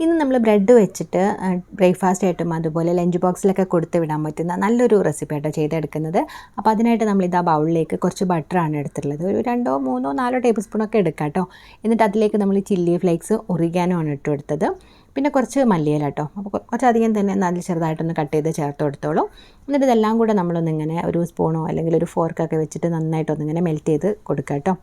ഇന്ന് നമ്മൾ ബ്രെഡ് വെച്ചിട്ട് ബ്രേക്ക്ഫാസ്റ്റ് ആയിട്ടും അതുപോലെ ലഞ്ച് ബോക്സിലൊക്കെ കൊടുത്ത് വിടാൻ പറ്റുന്ന നല്ലൊരു റെസിപ്പി ആയിട്ടോ ചെയ്തെടുക്കുന്നത്. അപ്പോൾ അതിനായിട്ട് നമ്മളിതാ ബൗളിലേക്ക് കുറച്ച് ബട്ടറാണ് എടുത്തിട്ടുള്ളത്. ഒരു 2, 3, 4 ടേബിൾ സ്പൂണൊക്കെ എടുക്കാം കേട്ടോ. എന്നിട്ട് അതിലേക്ക് നമ്മൾ ചില്ലി ഫ്ലേക്സ് ഒറിഗാനോ ആണ് ഇട്ട് കൊടുത്തത്. പിന്നെ കുറച്ച് മല്ലിയില കേട്ടോ. അപ്പോൾ കുറച്ചധികം തന്നെ നല്ല ചെറുതായിട്ടൊന്ന് കട്ട് ചെയ്ത് ചേർത്ത് കൊടുത്തോളൂ. എന്നിട്ട് ഇതെല്ലാം കൂടെ നമ്മളൊന്നിങ്ങനെ ഒരു സ്പൂണോ അല്ലെങ്കിൽ ഒരു ഫോർക്കൊക്കെ വെച്ചിട്ട് നന്നായിട്ടൊന്നിങ്ങനെ മെൽറ്റ് ചെയ്ത് കൊടുക്കുക കേട്ടോ.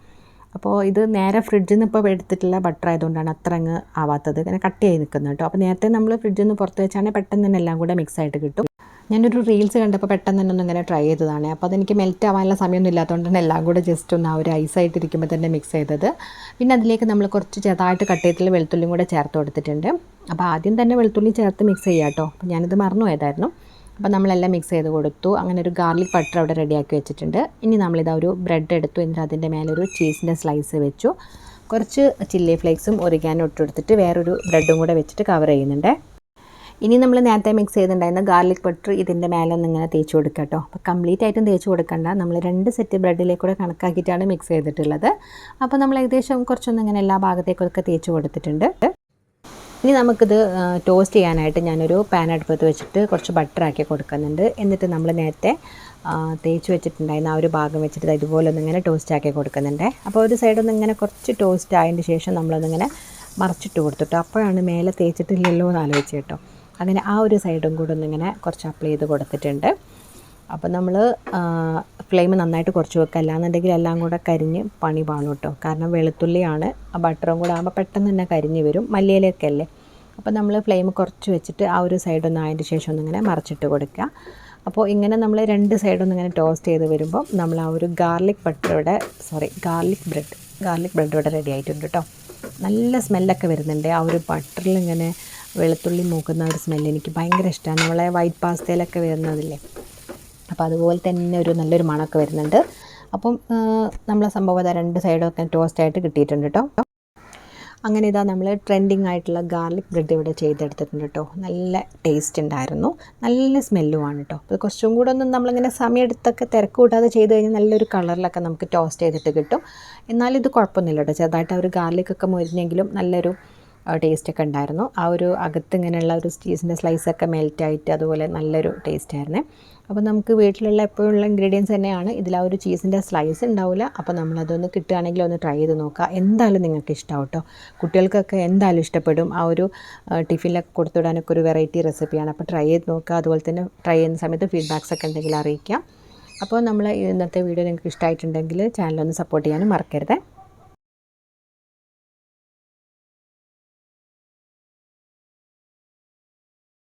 അപ്പോൾ ഇത് നേരെ ഫ്രിഡ്ജിൽ നിന്ന് ഇപ്പോൾ എടുത്തിട്ടുള്ള ബട്ടർ ആയതുകൊണ്ടാണ് അത്ര അങ്ങ് ആവാത്തത്, ഇങ്ങനെ കട്ട് ചെയ്ത് നിൽക്കുന്നത് കേട്ടോ. അപ്പോൾ നേരത്തെ നമ്മൾ ഫ്രിഡ്ജിൽ നിന്ന് പുറത്ത് വെച്ചാണെങ്കിൽ പെട്ടെന്ന് തന്നെ എല്ലാം കൂടെ മിക്സ് ആയിട്ട് കിട്ടും. ഞാനൊരു റീൽസ് കണ്ടപ്പോൾ പെട്ടെന്ന് തന്നെ ഒന്നിങ്ങനെ ട്രൈ ചെയ്തതാണ്. അപ്പോൾ അതെനിക്ക് മെൽറ്റ് ആവാനുള്ള സമയമൊന്നും ഇല്ലാത്തതുകൊണ്ടാണ് എല്ലാം കൂടെ ജസ്റ്റ് ഒന്ന് ആ ഒരു ഐസായിട്ടിരിക്കുമ്പോൾ തന്നെ മിക്സ് ചെയ്തത്. പിന്നെ അതിലേക്ക് നമ്മൾ കുറച്ച് ചെറുതായിട്ട് കട്ട് ചെയ്തിട്ടുള്ള വെളുത്തുള്ളിയും കൂടെ ചേർത്ത് കൊടുത്തിട്ടുണ്ട്. അപ്പോൾ ആദ്യം തന്നെ വെളുത്തുള്ളി ചേർത്ത് മിക്സ് ചെയ്യാം കേട്ടോ. അപ്പോൾ ഞാനിത് മറന്നു പോയതായിരുന്നു. അപ്പോൾ നമ്മളെല്ലാം മിക്സ് ചെയ്ത് കൊടുത്തു. അങ്ങനെ ഒരു ഗാർലിക് ബട്ടർ അവിടെ റെഡിയാക്കി വെച്ചിട്ടുണ്ട്. ഇനി നമ്മളിതാ ഒരു ബ്രെഡ് എടുത്തു. എന്നിട്ട് അതിൻ്റെ മേലെ ഒരു ചീസിൻ്റെ സ്ലൈസ് വെച്ചു. കുറച്ച് ചില്ലി ഫ്ലേക്സും ഒറിഗാനോ ഇട്ട് കൊടുത്തിട്ട് വേറൊരു ബ്രെഡും കൂടെ വെച്ചിട്ട് കവർ ചെയ്യുന്നുണ്ട്. ഇനി നമ്മൾ നേരത്തെ മിക്സ് ചെയ്തിട്ടുണ്ടായിരുന്ന ഗാർലിക് ബട്ടർ ഇതിൻ്റെ മേലെ ഒന്നിങ്ങനെ തേച്ച് കൊടുക്കുക കേട്ടോ. അപ്പോൾ കംപ്ലീറ്റ് ആയിട്ടും തേച്ച് കൊടുക്കണ്ട, നമ്മൾ 2 സെറ്റ് ബ്രെഡിലേക്ക് കൂടെ കണക്കാക്കിയിട്ടാണ് മിക്സ് ചെയ്തിട്ടുള്ളത്. അപ്പോൾ നമ്മൾ ഏകദേശം കുറച്ചൊന്നിങ്ങനെ എല്ലാ ഭാഗത്തേക്കൊക്കെ തേച്ച് കൊടുത്തിട്ടുണ്ട്. ഇനി നമുക്കിത് ടോസ്റ്റ് ചെയ്യാനായിട്ട് ഞാനൊരു പാൻ അടുപ്പത്ത് വെച്ചിട്ട് കുറച്ച് ബട്ടറാക്കി കൊടുക്കുന്നുണ്ട്. എന്നിട്ട് നമ്മൾ നേരത്തെ തേച്ച് വെച്ചിട്ടുണ്ടായിരുന്ന ആ ഒരു ഭാഗം വെച്ചിട്ട് ഇതുപോലെ ഒന്നിങ്ങനെ ടോസ്റ്റ് ആക്കി കൊടുക്കുന്നുണ്ട്. അപ്പോൾ ഒരു സൈഡൊന്നിങ്ങനെ കുറച്ച് ടോസ്റ്റ് ആയതിന് ശേഷം നമ്മളൊന്നിങ്ങനെ മറിച്ചിട്ട് കൊടുത്തിട്ട് അപ്പോഴാണ് മേലെ തേച്ചിട്ടില്ലല്ലോ എന്ന് ആലോചിച്ച് കേട്ടോ. അങ്ങനെ ആ ഒരു സൈഡും കൂടെ ഒന്നിങ്ങനെ കുറച്ച് അപ്ലൈ ചെയ്ത് കൊടുത്തിട്ടുണ്ട്. അപ്പോൾ നമ്മൾ ഫ്ലെയിം നന്നായിട്ട് കുറച്ച് വെക്കുക, അല്ലാന്നുണ്ടെങ്കിൽ എല്ലാം കൂടെ കരിഞ്ഞ് പണി പാളും കേട്ടോ. കാരണം വെളുത്തുള്ളിയാണ്, ആ ബട്ടറും കൂടെ ആകുമ്പോൾ പെട്ടെന്ന് തന്നെ കരിഞ്ഞ് വരും, മല്ലിയിലൊക്കെ അല്ലേ. അപ്പോൾ നമ്മൾ ഫ്ലെയിം കുറച്ച് വെച്ചിട്ട് ആ ഒരു സൈഡൊന്നും ആയതിൻ്റെ ശേഷം ഒന്നിങ്ങനെ മറിച്ചിട്ട് കൊടുക്കുക. അപ്പോൾ ഇങ്ങനെ നമ്മൾ 2 സൈഡൊന്നിങ്ങനെ ടോസ്റ്റ് ചെയ്ത് വരുമ്പോൾ നമ്മൾ ആ ഒരു ഗാർലിക് ബ്രെഡ് ഇവിടെ റെഡി ആയിട്ടുണ്ട് കേട്ടോ. നല്ല സ്മെല്ലൊക്കെ വരുന്നുണ്ട്. ആ ഒരു ബട്ടറിൽ ഇങ്ങനെ വെളുത്തുള്ളി മൂക്കുന്ന ഒരു സ്മെല്ല് എനിക്ക് ഭയങ്കര ഇഷ്ടമാണ്. നമ്മളെ വൈറ്റ് പാസ്തയിലൊക്കെ വരുന്നതില്ലേ, അപ്പോൾ അതുപോലെ തന്നെ ഒരു നല്ലൊരു മണമൊക്കെ വരുന്നുണ്ട്. അപ്പം നമ്മളെ സംഭവം 2 സൈഡൊക്കെ ടോസ്റ്റായിട്ട് കിട്ടിയിട്ടുണ്ട് കേട്ടോ. അങ്ങനെ ഇതാ നമ്മൾ ട്രെൻഡിങ് ആയിട്ടുള്ള ഗാർലിക് ബ്രെഡ് ഇവിടെ ചെയ്തെടുത്തിട്ടുണ്ട് കേട്ടോ. നല്ല ടേസ്റ്റ് ഉണ്ടായിരുന്നു, നല്ല സ്മെല്ലുമാണ് കേട്ടോ. അപ്പോൾ കുറച്ചും കൂടെ ഒന്നും നമ്മളിങ്ങനെ സമയമെടുത്തൊക്കെ തിരക്ക് കൂട്ടാതെ ചെയ്ത് കഴിഞ്ഞാൽ നല്ലൊരു കളറിലൊക്കെ നമുക്ക് ടോസ്റ്റ് ചെയ്തിട്ട് കിട്ടും. എന്നാലും ഇത് കുഴപ്പമൊന്നുമില്ല കേട്ടോ. ചെറുതായിട്ട് ആ ഒരു ഗാർലിക്കൊക്കെ മുരിഞ്ഞെങ്കിലും നല്ലൊരു ടേസ്റ്റൊക്കെ ഉണ്ടായിരുന്നു. ആ ഒരു അകത്ത് ഇങ്ങനെയുള്ള ഒരു ചീസിൻ്റെ സ്ലൈസൊക്കെ മെൽറ്റായിട്ട് അതുപോലെ നല്ലൊരു ടേസ്റ്റായിരുന്നേ. അപ്പോൾ നമുക്ക് വീട്ടിലുള്ള എപ്പോഴുള്ള ഇൻഗ്രീഡിയൻസ് തന്നെയാണ്. ഇതിൽ ആ ഒരു ചീസിൻ്റെ സ്ലൈസ് ഉണ്ടാവില്ല. അപ്പോൾ നമ്മളതൊന്ന് കിട്ടുകയാണെങ്കിൽ ഒന്ന് ട്രൈ ചെയ്ത് നോക്കുക. എന്തായാലും നിങ്ങൾക്ക് ഇഷ്ടമാവും കേട്ടോ. കുട്ടികൾക്കൊക്കെ എന്തായാലും ഇഷ്ടപ്പെടും. ആ ഒരു ടിഫിനിലൊക്കെ കൊടുത്തുവിടാനൊക്കെ ഒരു വെറൈറ്റി റെസിപ്പിയാണ്. അപ്പോൾ ട്രൈ ചെയ്ത് നോക്കുക. അതുപോലെ തന്നെ ട്രൈ ചെയ്യുന്ന സമയത്ത് ഫീഡ്ബാക്സ് ഒക്കെ ഉണ്ടെങ്കിൽ അറിയിക്കാം. അപ്പോൾ നമ്മൾ ഇന്നത്തെ വീഡിയോ നിങ്ങൾക്ക് ഇഷ്ടമായിട്ടുണ്ടെങ്കിൽ ചാനലൊന്ന് സപ്പോർട്ട് ചെയ്യാനും മറക്കരുത്.